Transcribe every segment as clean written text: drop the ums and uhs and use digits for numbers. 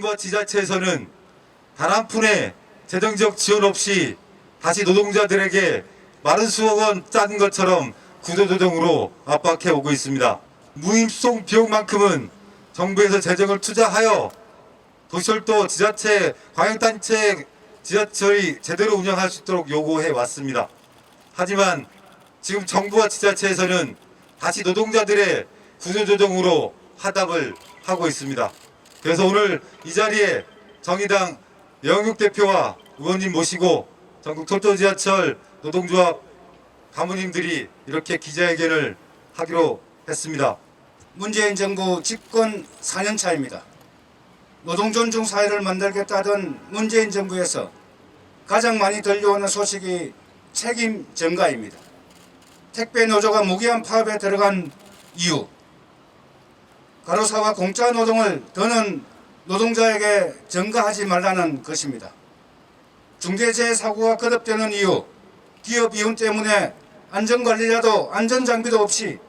정부와 지자체에서는 단 한 푼의 재정적 지원 없이 다시 노동자들에게 마른 수억 원 짠 것처럼 구조조정으로 압박해 오고 있습니다. 무임수송 비용만큼은 정부에서 재정을 투자하여 도시철도 지자체, 광역단체 지자체의 제대로 운영할 수 있도록 요구해 왔습니다. 하지만 지금 정부와 지자체에서는 다시 노동자들의 구조조정으로 화답을 하고 있습니다. 그래서 오늘 이 자리에 정의당 영육 대표와 의원님 모시고 전국 철도지하철 노동조합 가무님들이 이렇게 기자회견을 하기로 했습니다. 문재인 정부 집권 4년 차입니다. 노동존중 사회를 만들겠다던 문재인 정부에서 가장 많이 들려오는 소식이 책임 전가입니다. 택배 노조가 무기한 파업에 들어간 이유, 가로사와 공짜 노동을 더는 노동자에게 전가하지 말라는 것입니다. 중대재해 사고가 거듭되는 이유, 기업 이윤 때문에 안전관리자도 안전장비도 없이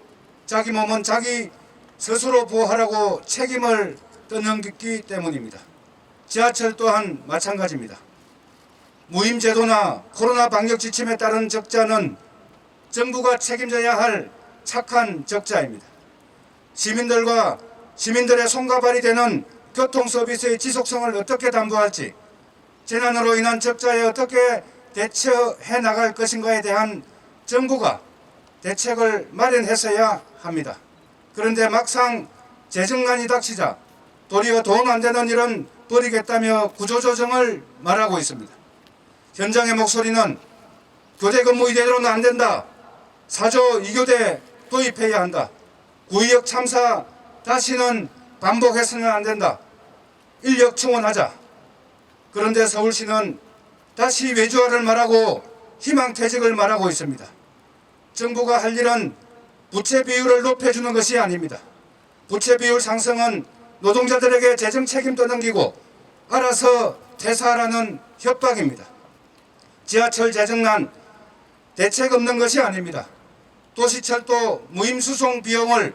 자기 몸은 자기 스스로 보호하라고 책임을 떠넘겼기 때문입니다. 지하철 또한 마찬가지입니다. 무임제도나 코로나 방역 지침에 따른 적자는 정부가 책임져야 할 착한 적자입니다. 시민들의 손과 발이 되는 교통서비스의 지속성을 어떻게 담보할지, 재난으로 인한 적자에 어떻게 대처해 나갈 것인가에 대한 정부가 대책을 마련했어야 합니다. 그런데 막상 재정난이 닥치자 도리어 도움 안 되는 일은 버리겠다며 구조조정을 말하고 있습니다. 현장의 목소리는 교대 근무 이대로는 안 된다. 4조 2교대 도입해야 한다. 9.26 참사 다시는 반복해서는 안 된다. 인력 충원하자. 그런데 서울시는 다시 외주화를 말하고 희망퇴직을 말하고 있습니다. 정부가 할 일은 부채 비율을 높여주는 것이 아닙니다. 부채 비율 상승은 노동자들에게 재정 책임 떠넘기고 알아서 퇴사하라는 협박입니다. 지하철 재정난 대책 없는 것이 아닙니다. 도시철도 무임수송 비용을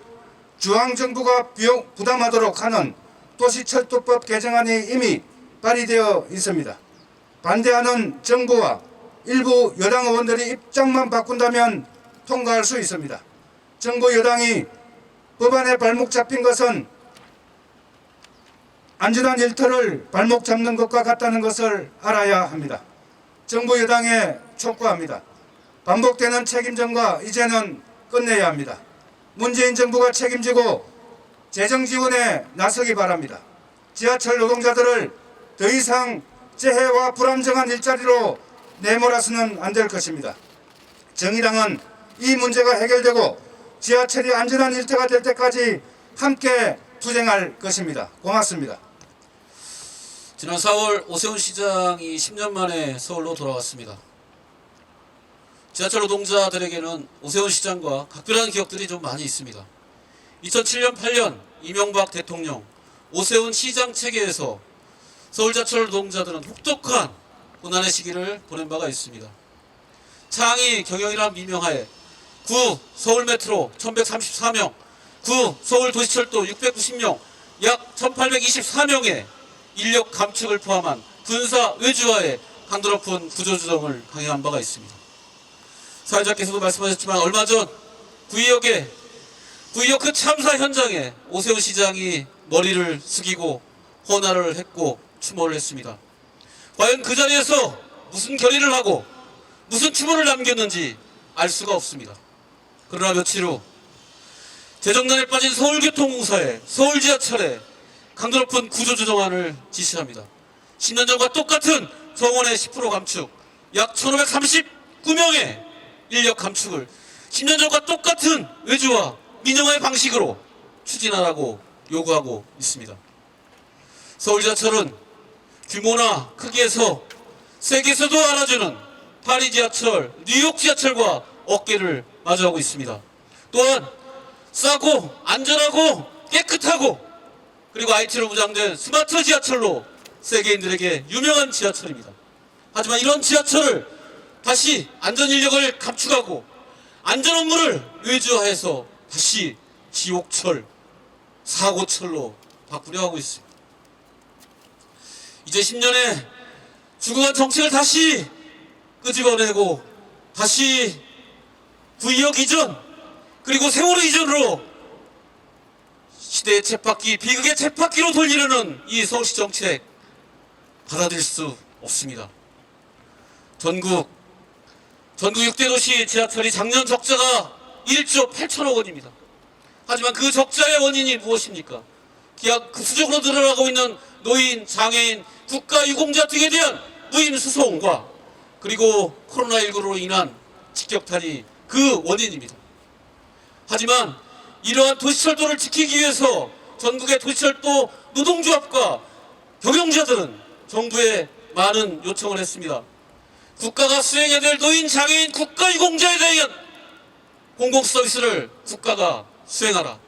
중앙정부가 부담하도록 하는 도시철도법 개정안이 이미 발의되어 있습니다. 반대하는 정부와 일부 여당 의원들이 입장만 바꾼다면 통과할 수 있습니다. 정부 여당이 법안에 발목 잡힌 것은 안전한 일터를 발목 잡는 것과 같다는 것을 알아야 합니다. 정부 여당에 촉구합니다. 반복되는 책임 전가 이제는 끝내야 합니다. 문재인 정부가 책임지고 재정 지원에 나서기 바랍니다. 지하철 노동자들을 더 이상 재해와 불안정한 일자리로 내몰아서는 안 될 것입니다. 정의당은 이 문제가 해결되고 지하철이 안전한 일터가 될 때까지 함께 투쟁할 것입니다. 고맙습니다. 지난 4월 오세훈 시장이 10년 만에 서울로 돌아왔습니다. 지하철 노동자들에게는 오세훈 시장과 각별한 기억들이 좀 많이 있습니다. 2007년 8년 이명박 대통령 오세훈 시장 체계에서 서울 지하철 노동자들은 혹독한 고난의 시기를 보낸 바가 있습니다. 창의 경영이란 미명하에 구 서울 메트로 1134명, 구 서울 도시철도 690명, 약 1824명의 인력 감축을 포함한 군사 외주화의 강도 높은 구조조정을 강행한 바가 있습니다. 사회자께서도 말씀하셨지만 얼마 전 구의역 그 참사 현장에 오세훈 시장이 머리를 숙이고 헌화를 했고 추모를 했습니다. 과연 그 자리에서 무슨 결의를 하고 무슨 추모를 남겼는지 알 수가 없습니다. 그러나 며칠 후 재정난에 빠진 서울교통공사에 서울지하철에 강도 높은 구조조정안을 지시합니다. 10년 전과 똑같은 정원의 10% 감축, 약 1539명의 인력 감축을 10년 전과 똑같은 외주화, 민영화의 방식으로 추진하라고 요구하고 있습니다. 서울지하철은 규모나 크기에서 세계에서도 알아주는 파리 지하철, 뉴욕 지하철과 어깨를 마주하고 있습니다. 또한 싸고 안전하고 깨끗하고 그리고 IT로 무장된 스마트 지하철로 세계인들에게 유명한 지하철입니다. 하지만 이런 지하철을 다시 안전인력을 감축하고 안전 업무를 외주화해서 다시 지옥철, 사고철로 바꾸려 하고 있습니다. 이제 10년의 죽어간 정책을 다시 끄집어내고 다시 구의역 이전 그리고 세월호 이전으로 시대의 쳇바퀴 비극의 쳇바퀴로 돌리려는 이 서울시 정책 받아들일 수 없습니다. 전국 6대 도시 지하철이 작년 적자가 1조 8천억 원입니다. 하지만 그 적자의 원인이 무엇입니까? 기하급수적으로 늘어나고 있는 노인, 장애인, 국가유공자 등에 대한 무임 수송과 그리고 코로나19로 인한 직격탄이 그 원인입니다. 하지만 이러한 도시철도를 지키기 위해서 전국의 도시철도 노동조합과 경영자들은 정부에 많은 요청을 했습니다. 국가가 수행해야 될 노인, 장애인, 국가유공자에 대한 공공서비스를 국가가 수행하라.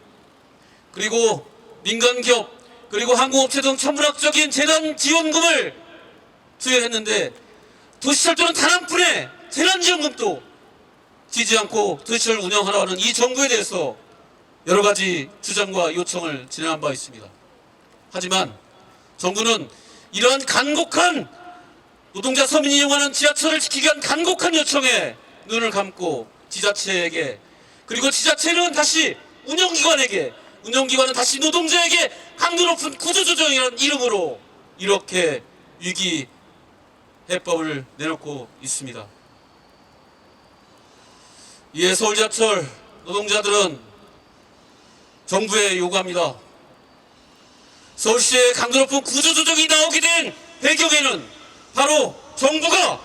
그리고 민간기업 그리고 항공업체 등 천문학적인 재난지원금을 투여했는데 도시철도는 단 한 푼의 재난지원금도 지지 않고 도시철 운영하라고 하는 이 정부에 대해서 여러 가지 주장과 요청을 진행한 바 있습니다. 하지만 정부는 이러한 간곡한 노동자 서민이 이용하는 지하철을 지키기 위한 간곡한 요청에 눈을 감고 지자체에게 그리고 지자체는 다시 운영기관에게 운영기관은 다시 노동자에게 강도 높은 구조조정이라는 이름으로 이렇게 위기 해법을 내놓고 있습니다. 이에 서울지하철 노동자들은 정부에 요구합니다. 서울시의 강도 높은 구조조정이 나오게 된 배경에는 바로 정부가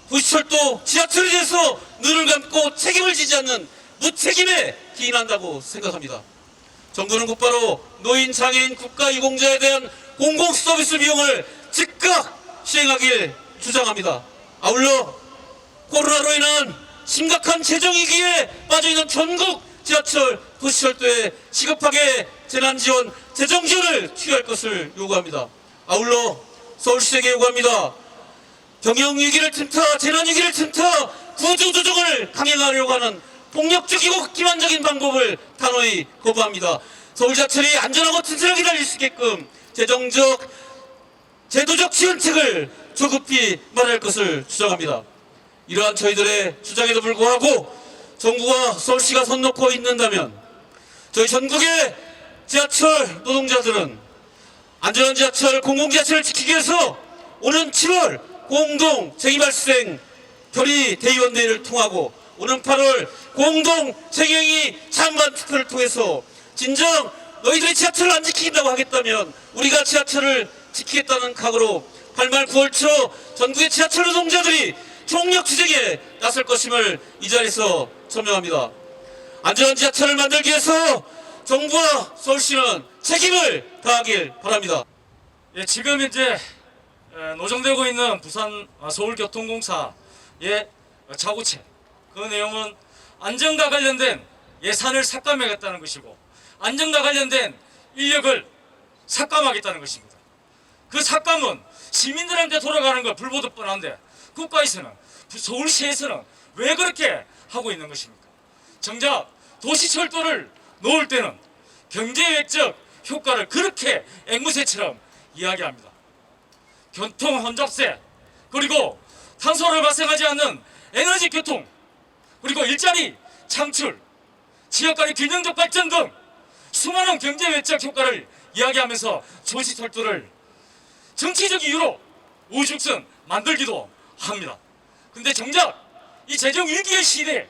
도시철도 지하철에 대해서 눈을 감고 책임을 지지 않는 무책임에 기인한다고 생각합니다. 정부는 곧바로 노인, 장애인, 국가유공자에 대한 공공서비스 비용을 즉각 시행하길 주장합니다. 아울러 코로나로 인한 심각한 재정위기에 빠져있는 전국 지하철, 도시철도에 시급하게 재난지원, 재정지원을 투여할 것을 요구합니다. 아울러 서울시에게 요구합니다. 경영위기를 틈타, 재난위기를 틈타 구조조정을 강행하려고 하는 폭력적이고 기만적인 방법을 단호히 거부합니다. 서울지하철이 안전하고 튼튼하게 달릴 수 있게끔 재정적, 제도적 지원책을 조급히 마련할 것을 주장합니다. 이러한 저희들의 주장에도 불구하고 정부와 서울시가 손 놓고 있는다면 저희 전국의 지하철 노동자들은 안전한 지하철, 공공지하철을 지키기 위해서 오는 7월 공동 쟁의발생 결의 대의원대회를 통하고 오는 8월 공동 쟁행위 찬반 투표를 통해서 진정 너희들이 지하철을 안 지킨다고 하겠다면 우리가 지하철을 지키겠다는 각오로 8말 9월 초 전국의 지하철 노동자들이 총력 투쟁에 나설 것임을 이 자리에서 천명합니다. 안전한 지하철을 만들기 위해서 정부와 서울시는 책임을 다하길 바랍니다. 예, 지금 현재 노정되고 있는 부산 서울교통공사의 자구책 그 내용은 안전과 관련된 예산을 삭감하겠다는 것이고 안전과 관련된 인력을 삭감하겠다는 것입니다. 그 삭감은 시민들한테 돌아가는 걸 불보듯 뻔한데 국가에서는 서울시에서는 왜 그렇게 하고 있는 것입니까? 정작 도시철도를 놓을 때는 경제외적 효과를 그렇게 앵무새처럼 이야기합니다. 교통 혼잡세 그리고 탄소를 발생하지 않는 에너지 교통 그리고 일자리 창출 지역간의 균형적 발전 등 수많은 경제외적 효과를 이야기하면서 도시철도를 정치적 이유로 우죽순 만들기도 합니다. 근데 정작 이 재정 위기의 시대에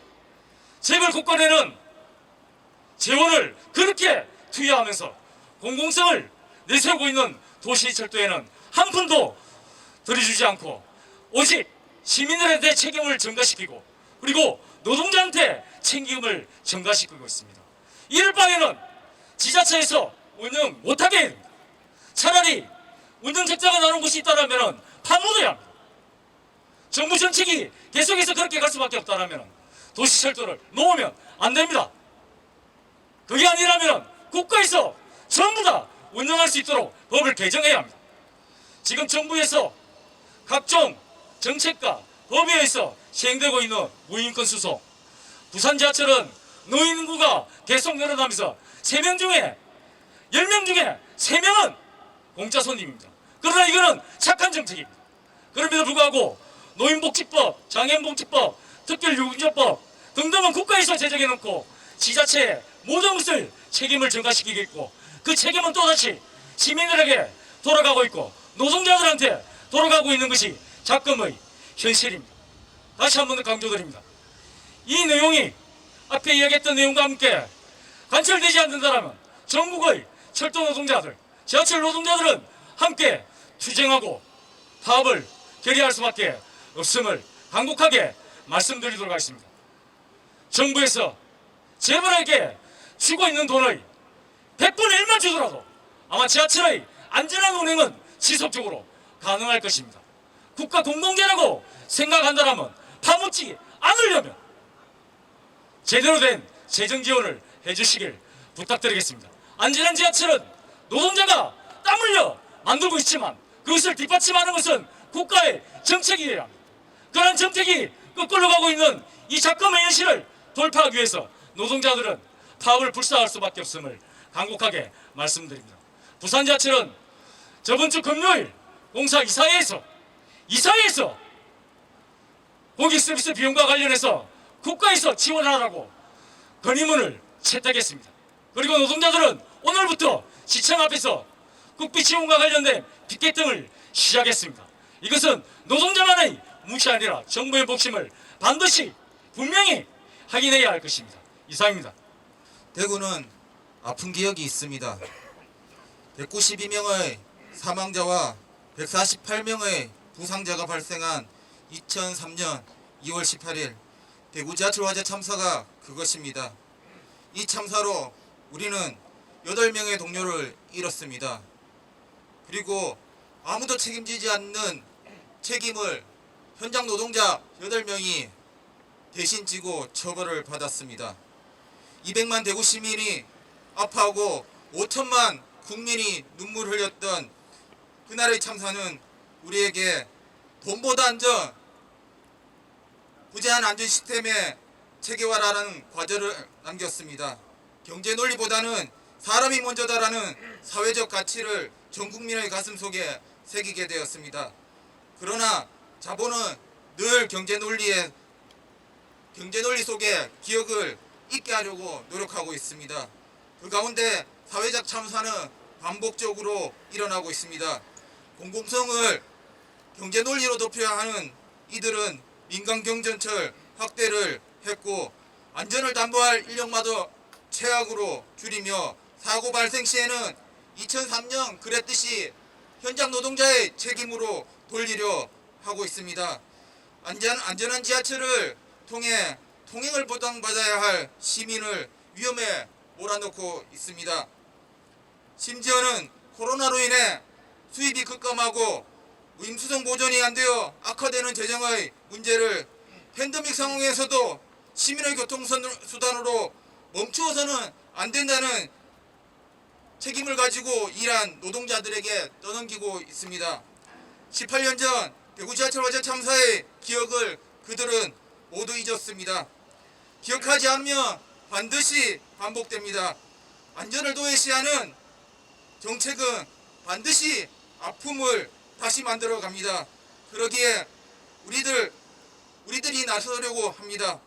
재벌 국가에는 재원을 그렇게 투여하면서 공공성을 내세우고 있는 도시철도에는 한 푼도 들여주지 않고 오직 시민들한테 책임을 전가시키고 그리고 노동자한테 책임을 전가시키고 있습니다. 이럴 바에는 지자체에서 운영 못하게 해야 됩니다. 차라리 운영 적자가 나는 곳이 있다면 파묻어야 합니다. 정부 정책이 계속해서 그렇게 갈 수밖에 없다면 도시철도를 놓으면 안 됩니다. 그게 아니라면 국가에서 전부 다 운영할 수 있도록 법을 개정해야 합니다. 지금 정부에서 각종 정책과 법에 의해서 시행되고 있는 무인권 수송 부산 지하철은 노인 인구가 계속 늘어나면서 3명 중에 10명 중에 3명은 공짜 손님입니다. 그러나 이거는 착한 정책입니다. 그럼에도 불구하고 노인복지법, 장애인복지법, 특별유급자법 등등은 국가에서 제정해 놓고 지자체에 모든 것을 책임을 전가시키겠고 그 책임은 또다시 시민들에게 돌아가고 있고 노동자들한테 돌아가고 있는 것이 작금의 현실입니다. 다시 한 번 더 강조드립니다. 이 내용이 앞에 이야기했던 내용과 함께 관철되지 않는다면 전국의 철도 노동자들, 지하철 노동자들은 함께 투쟁하고 파업을 결의할 수밖에 없음을 간곡하게 말씀드리도록 하겠습니다. 정부에서 재벌에게 주고 있는 돈의 100분의 1만 주더라도 아마 지하철의 안전한 운행은 지속적으로 가능할 것입니다. 국가 공공재라고 생각한다면 파묻지 않으려면 제대로 된 재정 지원을 해주시길 부탁드리겠습니다. 안전한 지하철은 노동자가 땀 흘려 만들고 있지만 그것을 뒷받침하는 것은 국가의 정책이어야 합니다. 그런 정책이 거꾸로 가고 있는 이 작금의 현실을 돌파하기 위해서 노동자들은 파업을 불사할 수밖에 없음을 간곡하게 말씀드립니다. 부산지하철은 저번 주 금요일 공사 이사회에서 고객 서비스 비용과 관련해서 국가에서 지원하라고 건의문을 채택했습니다. 그리고 노동자들은 오늘부터 시청 앞에서 국비 지원과 관련된 피켓 등을 시작했습니다. 이것은 노동자만의 몫이 아니라 정부의 몫임을 반드시 분명히 확인해야 할 것입니다. 이상입니다. 대구는 아픈 기억이 있습니다. 192명의 사망자와 148명의 부상자가 발생한 2003년 2월 18일 대구 지하철 화재 참사가 그것입니다. 이 참사로 우리는 8명의 동료를 잃었습니다. 그리고 아무도 책임지지 않는 책임을 현장 노동자 8명이 대신 지고 처벌을 받았습니다. 200만 대구 시민이 아파하고 5천만 국민이 눈물 흘렸던 그날의 참사는 우리에게 돈보다 안전, 부재한 안전 시스템의 체계화라는 과제를 남겼습니다. 경제 논리보다는 사람이 먼저다라는 사회적 가치를 전 국민의 가슴 속에 새기게 되었습니다. 그러나 자본은 늘 경제 논리 속에 기억을 잊게 하려고 노력하고 있습니다. 그 가운데 사회적 참사는 반복적으로 일어나고 있습니다. 공공성을 경제 논리로 덮여야 하는 이들은 민간 경전철 확대를 했고 안전을 담보할 인력마저 최악으로 줄이며 사고 발생 시에는 2003년 그랬듯이 현장 노동자의 책임으로 돌리려 하고 있습니다. 안전한 지하철을 통해 통행을 보장받아야 할 시민을 위험에 몰아넣고 있습니다. 심지어는 코로나로 인해 수입이 급감하고 무임수송 보존이 안 되어 악화되는 재정의 문제를 팬데믹 상황에서도 시민의 교통수단으로 멈추어서는 안 된다는 책임을 가지고 일한 노동자들에게 떠넘기고 있습니다. 18년 전 대구 지하철 화재 참사의 기억을 그들은 모두 잊었습니다. 기억하지 않으면 반드시 반복됩니다. 안전을 도외시하는 정책은 반드시 아픔을 다시 만들어 갑니다. 그러기에 우리들이 나서려고 합니다.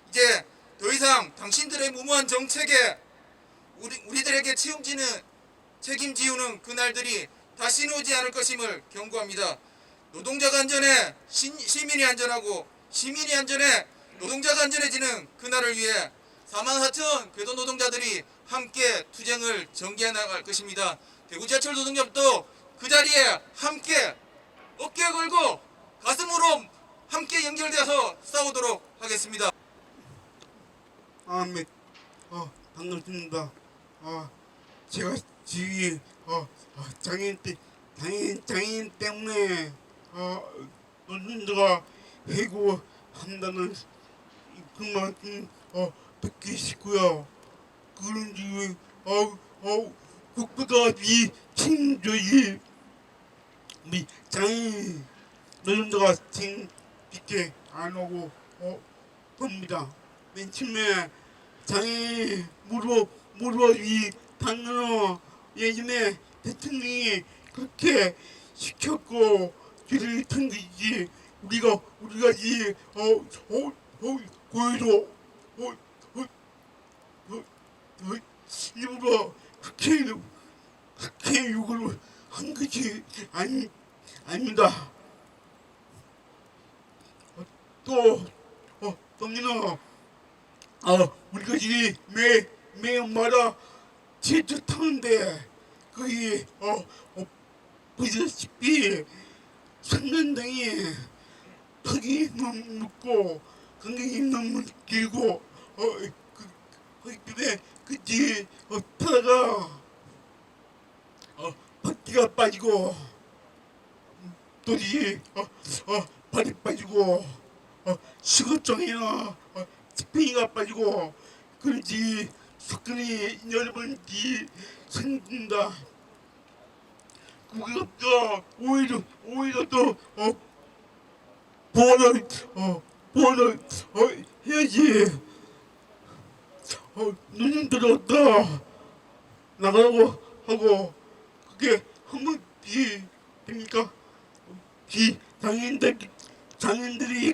이제 더 이상 당신들의 무모한 정책에 우리들에게 책임지우는 그날들이 다시는 오지 않을 것임을 경고합니다. 노동자가 안전해 시민이 안전하고 시민이 안전해 노동자가 안전해지는 그날을 위해 44,000 궤도 노동자들이 함께 투쟁을 전개해 나갈 것입니다. 대구 지하철 노동자도 그 자리에 함께 어깨 걸고 가슴으로 함께 연결되어서 싸우도록 하겠습니다. 네. 반갑습니다. 제가 지금 장애인 때문에 노동자가 해고한다는 그 말씀 듣기 싫고요. 그런 지금 국보다 이 친족이 우리 장애인 노동자가 지금 있게 안 오고 봅니다. 맨 처음에 장애인 무릎이 당연히 예전에 대통령이 그렇게 시켰고 길을 던지지 우리가 이 고의로 일부러 그렇게 욕을 한 것이 아닙니다. 또는 우리가 이 매일마다 제주 타는데 거기 보시다시피 성년당이 턱이 너무 높고 간격이 너무 길고 그렇기 때문에 그뒤 타다가 바퀴가 빠지고 또이 발이 빠지고 시급종이나 스팽이가 빠지고 그런지 석근이 여러 번지 생긴다. 그것도 오히려 또 보호를 해야지. 눈이 들어왔다 나가라고 하고 그게 한번 됩니까? 장인들이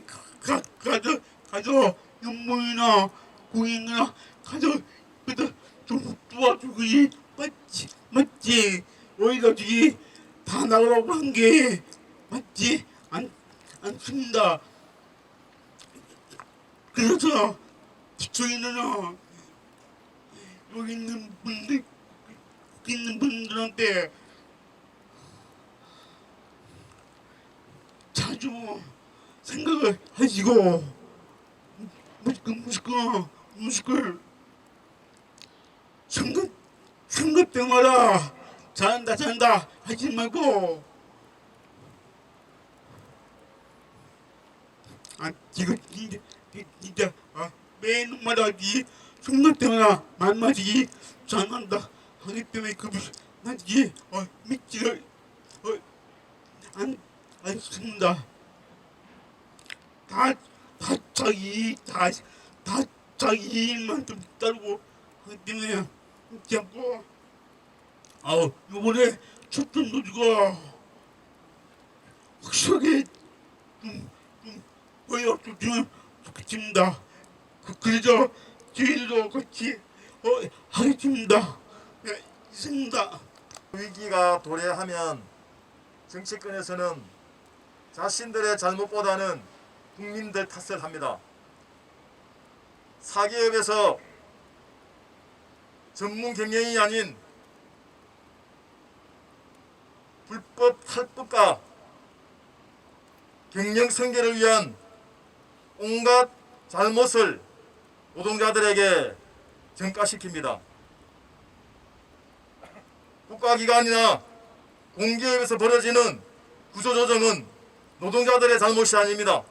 가져 연봉이나 공인이나 가져 그래도 좀 도와주고 맞지 오히려 저기 다 나가라고 한 게 맞지 않습니다. 그래서 저희는 여기 있는 분들한테 자주 생각을 하시고 무식을 선거 때마다 잘한다 하지 말고 지금 진짜 매일마다 이 선거 때마다 만마지 잘한다 하기 때문에 나지 믿지를 않습니다. 다 자기 일만 좀 따르고 하기 때문에 자꾸 요번에 초점 노조가 확실하게 좀 보여주면 좋겠습니다. 그래서 저희도 같이 하겠습니다. 네, 있습니다. 위기가 도래하면 정치권에서는 자신들의 잘못보다는 국민들 탓을 합니다. 사기업에서 전문 경영이 아닌 불법 탈법과 경영 승계를 위한 온갖 잘못을 노동자들에게 전가시킵니다. 국가기관이나 공기업에서 벌어지는 구조조정은 노동자들의 잘못이 아닙니다.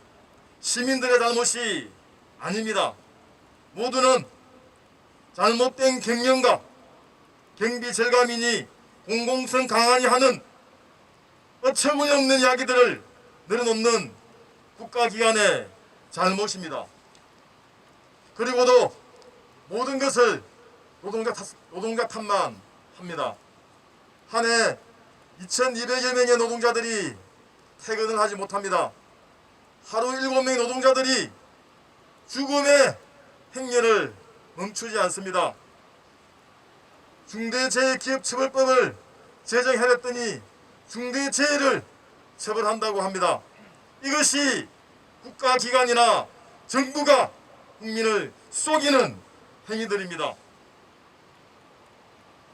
시민들의 잘못이 아닙니다. 모두는 잘못된 경영과 경비 절감이니 공공성 강화니 하는 어처구니 없는 이야기들을 늘어놓는 국가기관의 잘못입니다. 그리고도 모든 것을 노동자 탓만 합니다. 한 해 2,200여 명의 노동자들이 퇴근을 하지 못합니다. 하루 7명의 노동자들이 죽음의 행렬을 멈추지 않습니다. 중대재해기업처벌법을 제정해냈더니 중대재해를 처벌한다고 합니다. 이것이 국가기관이나 정부가 국민을 속이는 행위들입니다.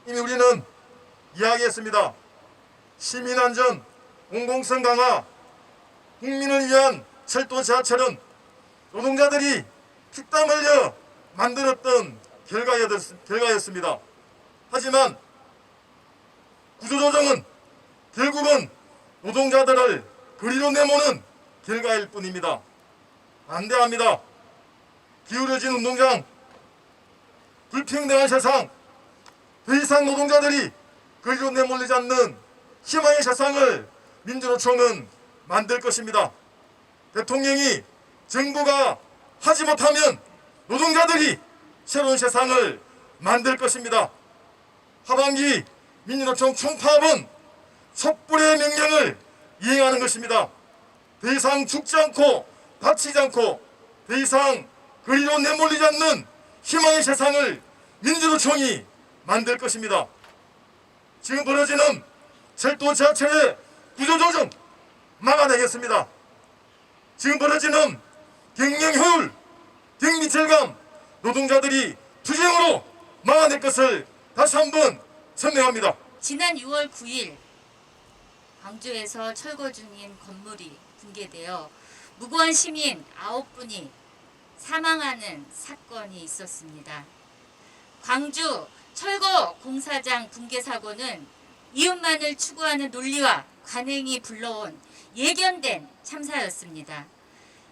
이미 우리는 이야기했습니다. 시민안전, 공공성 강화, 국민을 위한 철도 지하철은 노동자들이 피땀 흘려 만들었던 결과였습니다. 하지만 구조조정은 결국은 노동자들을 거리로 내모는 결과일 뿐입니다. 반대합니다. 기울어진 운동장, 불평등한 세상, 더 이상 노동자들이 거리로 내몰리지 않는 희망의 세상을 민주노총은 만들 것입니다. 대통령이 정부가 하지 못하면 노동자들이 새로운 세상을 만들 것입니다. 하반기 민주노총 총파업은 촛불의 명령을 이행하는 것입니다. 더 이상 죽지 않고 다치지 않고 더 이상 그리로 내몰리지 않는 희망의 세상을 민주노총이 만들 것입니다. 지금 벌어지는 철도 지하철의 구조조정 막아내겠습니다. 지금 벌어지는 경영 효율, 경비 절감 노동자들이 투쟁으로 막아낼 것을 다시 한번 선명합니다. 지난 6월 9일 광주에서 철거 중인 건물이 붕괴되어 무고한 시민 9분이 사망하는 사건이 있었습니다. 광주 철거 공사장 붕괴 사고는 이웃만을 추구하는 논리와 관행이 불러온 예견된 참사였습니다.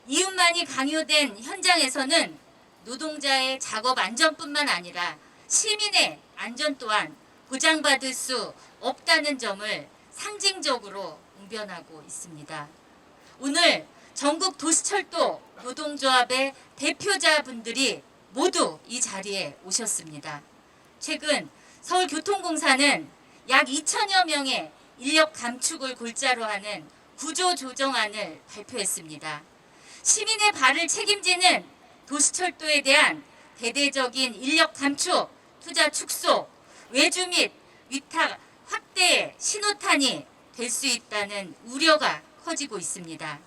이웃만이 강요된 현장에서는 노동자의 작업 안전뿐만 아니라 시민의 안전 또한 보장받을 수 없다는 점을 상징적으로 웅변하고 있습니다. 오늘 전국 도시철도 노동조합의 대표자분들이 모두 이 자리에 오셨습니다. 최근 서울교통공사는 약 2천여 명의 인력 감축을 골자로 하는 구조조정안을 발표했습니다. 시민의 발을 책임지는 도시철도에 대한 대대적인 인력 감축, 투자 축소, 외주 및 위탁 확대의 신호탄이 될 수 있다는 우려가 커지고 있습니다.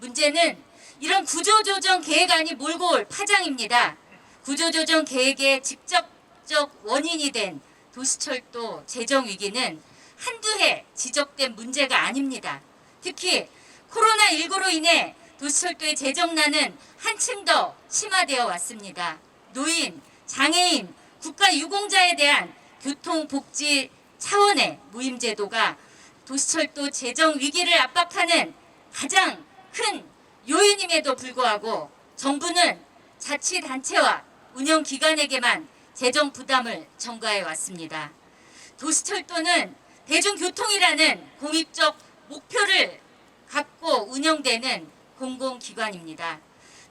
문제는 이런 구조조정 계획안이 몰고 올 파장입니다. 구조조정 계획의 직접적 원인이 된 도시철도 재정위기는 한두 해 지적된 문제가 아닙니다. 특히 코로나19로 인해 도시철도의 재정난은 한층 더 심화되어 왔습니다. 노인, 장애인, 국가유공자에 대한 교통복지 차원의 무임제도가 도시철도 재정 위기를 압박하는 가장 큰 요인임에도 불구하고 정부는 자치단체와 운영기관에게만 재정 부담을 전가해 왔습니다. 도시철도는 대중교통이라는 공익적 목표를 갖고 운영되는 공공기관입니다.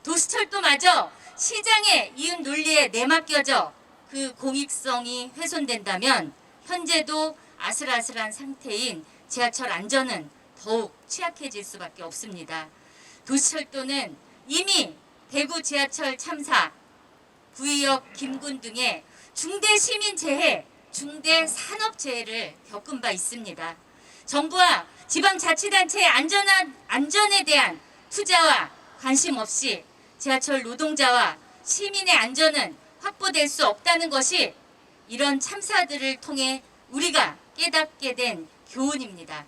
도시철도마저 시장의 이윤 논리에 내맡겨져 그 공익성이 훼손된다면 현재도 아슬아슬한 상태인 지하철 안전은 더욱 취약해질 수밖에 없습니다. 도시철도는 이미 대구 지하철 참사, 구의역 김군 등의 중대 시민재해, 중대 산업재해를 겪은 바 있습니다. 정부와 지방자치단체의 안전에 대한 투자와 관심 없이 지하철 노동자와 시민의 안전은 확보될 수 없다는 것이 이런 참사들을 통해 우리가 깨닫게 된 교훈입니다.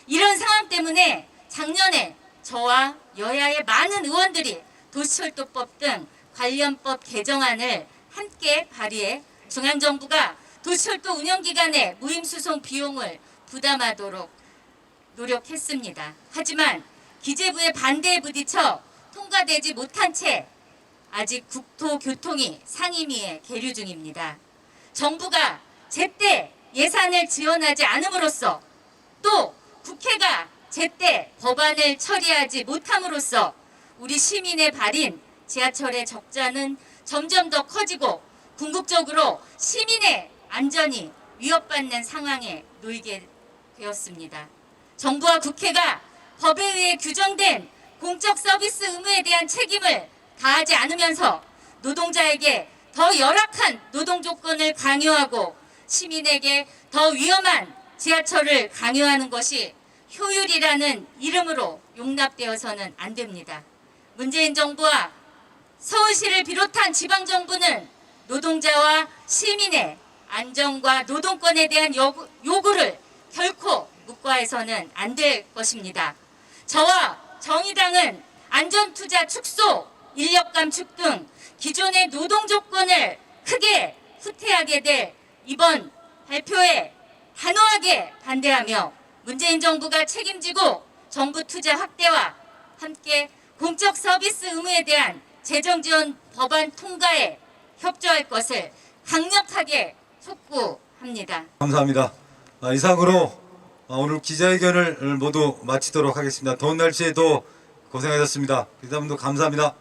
이런 상황 때문에 작년에 저와 여야의 많은 의원들이 도시철도법 등 관련법 개정안을 함께 발의해 중앙정부가 도시철도 운영기관의 무임수송 비용을 부담하도록 노력했습니다. 하지만 기재부의 반대에 부딪혀 통과되지 못한 채 아직 국토교통위 상임위에 계류 중입니다. 정부가 제때 예산을 지원하지 않음으로써 또 국회가 제때 법안을 처리하지 못함으로써 우리 시민의 발인 지하철의 적자는 점점 더 커지고 궁극적으로 시민의 안전이 위협받는 상황에 놓이게 되었습니다. 정부와 국회가 법에 의해 규정된 공적 서비스 의무에 대한 책임을 다하지 않으면서 노동자에게 더 열악한 노동 조건을 강요하고 시민에게 더 위험한 지하철을 강요하는 것이 효율이라는 이름으로 용납되어서는 안 됩니다. 문재인 정부와 서울시를 비롯한 지방정부는 노동자와 시민의 안전과 노동권에 대한 요구를 결코 묵과해서는 안 될 것입니다. 저와 정의당은 안전투자 축소, 인력 감축 등 기존의 노동 조건을 크게 후퇴하게 될 이번 발표에 단호하게 반대하며 문재인 정부가 책임지고 정부 투자 확대와 함께 공적 서비스 의무에 대한 재정 지원 법안 통과에 협조할 것을 강력하게 촉구합니다. 감사합니다. 이상으로 오늘 기자회견을 모두 마치도록 하겠습니다. 더운 날씨에도 고생하셨습니다. 기자분들 감사합니다.